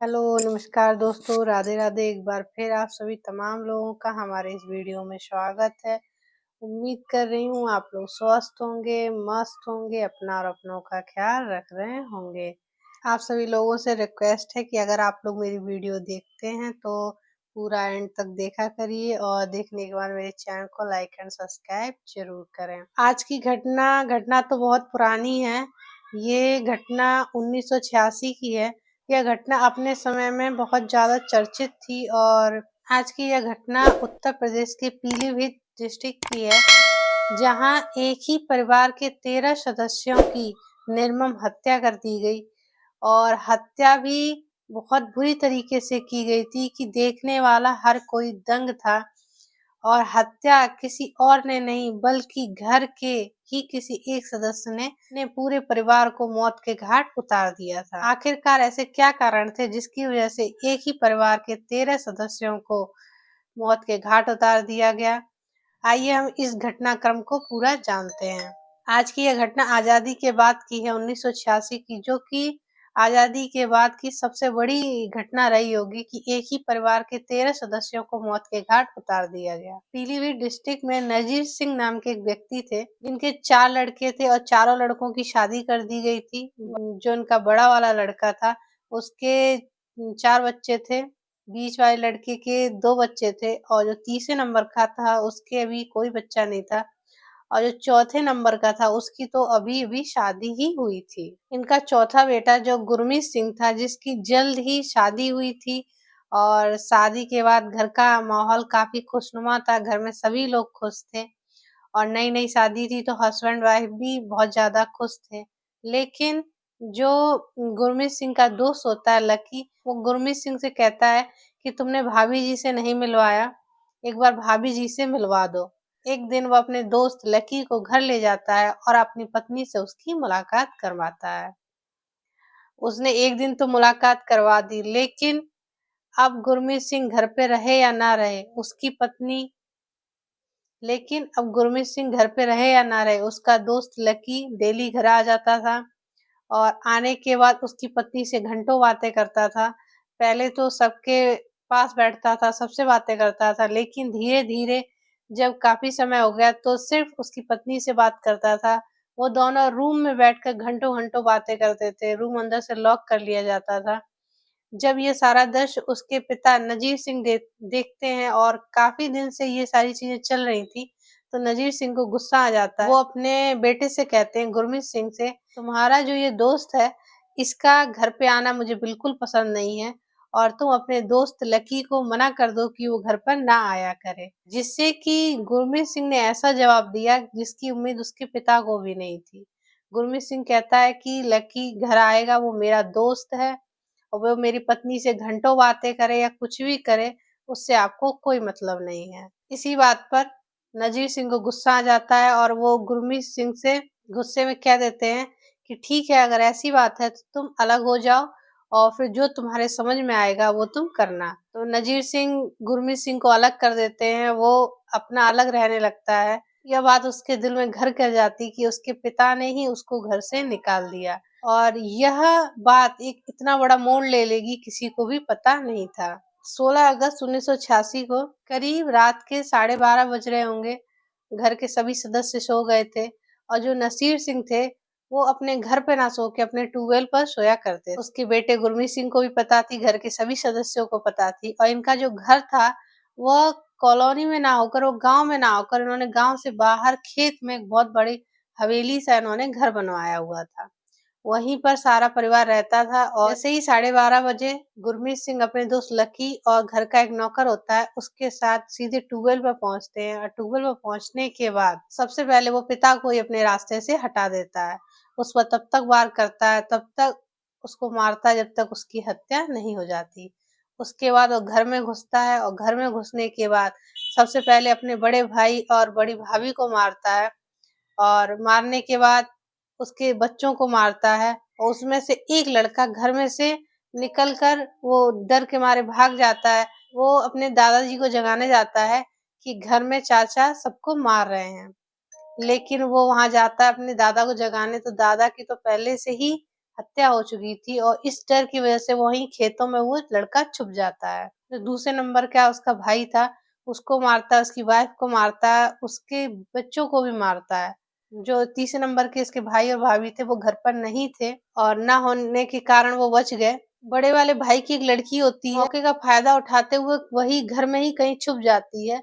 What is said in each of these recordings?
Hello, नमस्कार दोस्तों, राधे राधे। एक बार फिर आप सभी तमाम लोगों का हमारे इस वीडियो में स्वागत है। उम्मीद कर रही हूँ आप लोग स्वस्थ होंगे, मस्त होंगे, अपना और अपनों का ख्याल रख रहे होंगे। आप सभी लोगों से रिक्वेस्ट है कि अगर आप लोग मेरी वीडियो देखते हैं तो पूरा एंड तक देखा करिए और देखने के बाद मेरे चैनल को लाइक एंड सब्सक्राइब जरूर करें। आज की घटना तो बहुत पुरानी है। ये घटना 1986 की है। यह घटना अपने समय में बहुत ज़्यादा चर्चित थी और आज की यह घटना उत्तर प्रदेश के पीलीभीत डिस्ट्रिक्ट की है, जहां एक ही परिवार के 13 सदस्यों की निर्मम हत्या कर दी गई और हत्या भी बहुत बुरी तरीके से की गई थी कि देखने वाला हर कोई दंग था। और हत्या किसी और ने नहीं बल्कि घर के ही किसी एक सदस्य ने पूरे परिवार को मौत के घाट उतार दिया था। आखिरकार ऐसे क्या कारण थे जिसकी वजह से एक ही परिवार के 13 सदस्यों को मौत के घाट उतार दिया गया? आइए हम इस घटनाक्रम को पूरा जानते हैं। आज की यह घटना आजादी के बाद की है, 1986 की, जो कि आजादी के बाद की सबसे बड़ी घटना रही होगी कि एक ही परिवार के 13 सदस्यों को मौत के घाट उतार दिया गया। पीलीभीत डिस्ट्रिक्ट में नजीर सिंह नाम के एक व्यक्ति थे, जिनके 4 लड़के थे और चारों लड़कों की शादी कर दी गई थी। जो उनका बड़ा वाला लड़का था उसके 4 बच्चे थे, बीच वाले लड़के के 2 बच्चे थे और जो तीसरे नंबर का था उसके अभी कोई बच्चा नहीं था और जो चौथे नंबर का था उसकी तो अभी-अभी शादी ही हुई थी। इनका चौथा बेटा जो गुरमीत सिंह था, जिसकी जल्द ही शादी हुई थी और शादी के बाद घर का माहौल काफी खुशनुमा था, घर में सभी लोग खुश थे और नई-नई शादी थी तो हस्बैंड वाइफ भी बहुत ज़्यादा खुश थे। लेकिन जो गुरमीत सिंह का दोस्त होता है लकी, वो गुरमीत सिंह से कहता है कि तुमने भाभी जी से नहीं मिलवाया, एक बार भाभी जी से मिलवा दो। एक दिन वो अपने दोस्त लकी को घर ले जाता है और अपनी पत्नी से उसकी मुलाकात करवाता है। उसने एक दिन तो मुलाकात करवा दी, लेकिन अब गुरमीत सिंह घर पे रहे या ना रहे, उसकी पत्नी लेकिन अब गुरमीत सिंह घर पे रहे या ना रहे, उसका दोस्त लकी डेली घर आ जाता था और आने के बाद उसकी पत्नी से घंटों बातें करता था। पहले तो सबके पास बैठता था, सबसे बातें करता था, लेकिन धीरे-धीरे जब काफ़ी समय हो गया तो सिर्फ़ उसकी पत्नी से बात करता था। वो दोनों रूम में बैठकर घंटों-घंटों बातें करते थे, रूम अंदर से लॉक कर लिया जाता था। जब ये सारा दृश्य उसके पिता नजीर सिंह देखते हैं और काफ़ी दिन से ये सारी चीज़ें चल रही थी, तो नजीर सिंह को गुस्सा आ जाता है। वो अपने बेटे से कहते हैं गुरमीत सिंह से, तुम्हारा जो ये दोस्त है, इसका घर पे आना मुझे बिल्कुल पसंद नहीं है और तुम अपने दोस्त लकी को मना कर दो कि वो घर पर ना आया करे। जिससे कि गुरमीत सिंह ने ऐसा जवाब दिया जिसकी उम्मीद उसके पिता को भी नहीं थी। गुरमीत सिंह कहता है कि लकी घर आएगा, वो मेरा दोस्त है और वो मेरी पत्नी से घंटों बातें करे या कुछ भी करे, उससे आपको कोई मतलब नहीं है। इसी बात पर नजीर सिंह को गुस्सा आ जाता है और वो गुरमीत सिंह से गुस्से में कह देते हैं कि ठीक है, अगर ऐसी बात है तो तुम अलग हो जाओ और फिर जो तुम्हारे समझ में आएगा वो तुम करना। तो नजीर सिंह गुरमीत सिंह को अलग कर देते हैं, वो अपना अलग रहने लगता है। यह बात उसके दिल में घर कर जाती कि उसके पिता ने ही उसको घर से निकाल दिया और यह बात एक इतना बड़ा मोड़ ले लेगी किसी को भी पता नहीं था। 16 अगस्त 1986 को करीब रात के 12:30 बज रहे होंगे। घर के सभी सदस्य सो गए थे और जो नसीर सिंह थे वो अपने घर पे ना सो के अपने ट्यूबवेल पर सोया करते थे। उसके बेटे गुरमीत सिंह को भी पता थी, घर के सभी सदस्यों को पता थी और इनका जो घर था वह कॉलोनी में ना होकर, वो गांव में ना होकर, इन्होंने गांव से बाहर खेत में एक बहुत बड़ी हवेली सा इन्होंने घर बनवाया हुआ था। वहीं पर सारा परिवार रहता था और जैसे ही 12:30 बजे गुरमीत सिंह अपने दोस्त लकी और घर का एक नौकर होता है उसके साथ सीधे ट्यूबवेल पर पहुंचते हैं और ट्यूबवेल पर पहुंचने के बाद सबसे पहले वो पिता को ही अपने रास्ते से हटा देता है। उस पर तब तक वार करता है, तब तक उसको मारता है जब तक उसकी हत्या नहीं हो जाती। उसके बाद वो घर में घुसता है और घर में घुसने के बाद सबसे पहले अपने बड़े भाई और बड़ी भाभी को मारता है और मारने के बाद उसके बच्चों को मारता है और उसमें से एक लड़का घर में से निकलकर वो डर के मारे भाग जाता है। वो अपने दादाजी को जगाने जाता है कि घर में चाचा सबको मार रहे हैं। लेकिन वो वहां जाता है अपने दादा को जगाने, तो दादा की तो पहले से ही हत्या हो चुकी थी और इस डर की वजह से वहीं खेतों में वो लड़का छुप जाता है। जो दूसरे नंबर का उसका भाई था, उसको मारता है, उसकी वाइफ को मारता है, उसके बच्चों को भी मारता है। जो तीसरे नंबर के इसके भाई और भाभी थे वो घर पर नहीं थे और ना होने के कारण वो बच गए। बड़े वाले भाई की एक लड़की होती है, मौके का फायदा उठाते हुए वही घर में ही कहीं छुप जाती है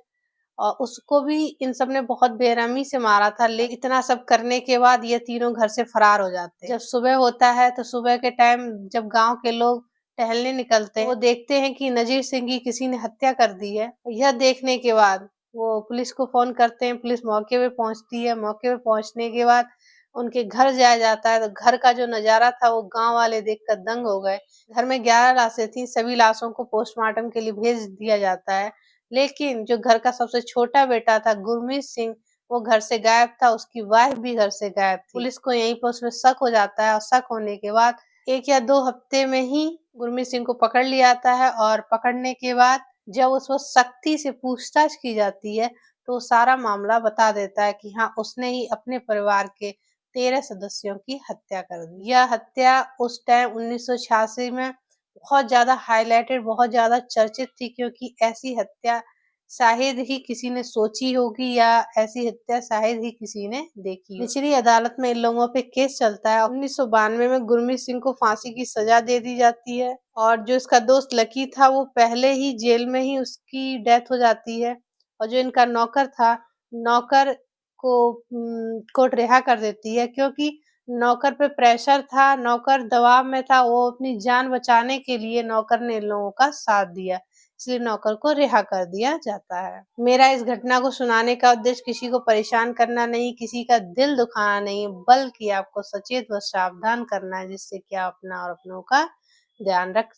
और उसको भी इन सब ने बहुत बेरहमी से मारा था। लेकिन इतना सब करने के बाद ये तीनों घर से फरार हो जाते हैं। जब सुबह होता है तो सुबह के टाइम जब गांव के लोग टहलने निकलते हैं, वो देखते हैं कि नजीर सिंह की किसी ने हत्या कर दी है। यह देखने के बाद वो पुलिस को फोन करते हैं, पुलिस मौके पे पहुंचती है। मौके पे पहुंचने के बाद उनके घर जाया जाता है, तो घर का जो नजारा था वो गांव वाले देखकर दंग हो गए। घर में 11 लाशें थी, सभी लाशों को पोस्टमार्टम के लिए भेज दिया जाता है। लेकिन जो घर का सबसे छोटा बेटा था गुरमीत सिंह, वो घर से गायब था, उसकी वाइफ भी घर से गायब थी। पुलिस को यहीं पर उसमें शक हो जाता है और शक होने के बाद 1 या 2 हफ्ते में ही गुरमीत सिंह को पकड़ लिया जाता है और पकड़ने के बाद जब उसको सख्ती से पूछताछ की जाती है तो वो सारा मामला बता देता है कि हाँ, उसने ही अपने परिवार के 13 सदस्यों की हत्या कर दी। यह हत्या उस टाइम 1986 में बहुत ज़्यादा हाइलाइटेड, बहुत ज़्यादा चर्चित थी क्योंकि ऐसी हत्या शायद ही किसी ने सोची होगी या ऐसी हत्या शायद ही किसी ने देखी होगी। निचली अदालत में इन लोगों पे केस चलता है। 1992 में गुरमीत सिंह को फांसी की सजा दे दी जाती है और जो इसका दोस्त लकी था वो पहले ही जेल में ही उसकी डेथ हो जाती है और जो इनका नौकर था, नौकर को कोर्ट रिहा कर देती है क्योंकि नौकर पे प्रेशर था, नौकर दबाव में था, वो अपनी जान बचाने के लिए नौकर ने इन लोगों का साथ दिया, इसलिए नौकर को रिहा कर दिया जाता है। मेरा इस घटना को सुनाने का उद्देश्य किसी को परेशान करना नहीं, किसी का दिल दुखाना नहीं, बल्कि आपको सचेत व सावधान करना है जिससे कि आप अपना और अपनों का ध्यान रख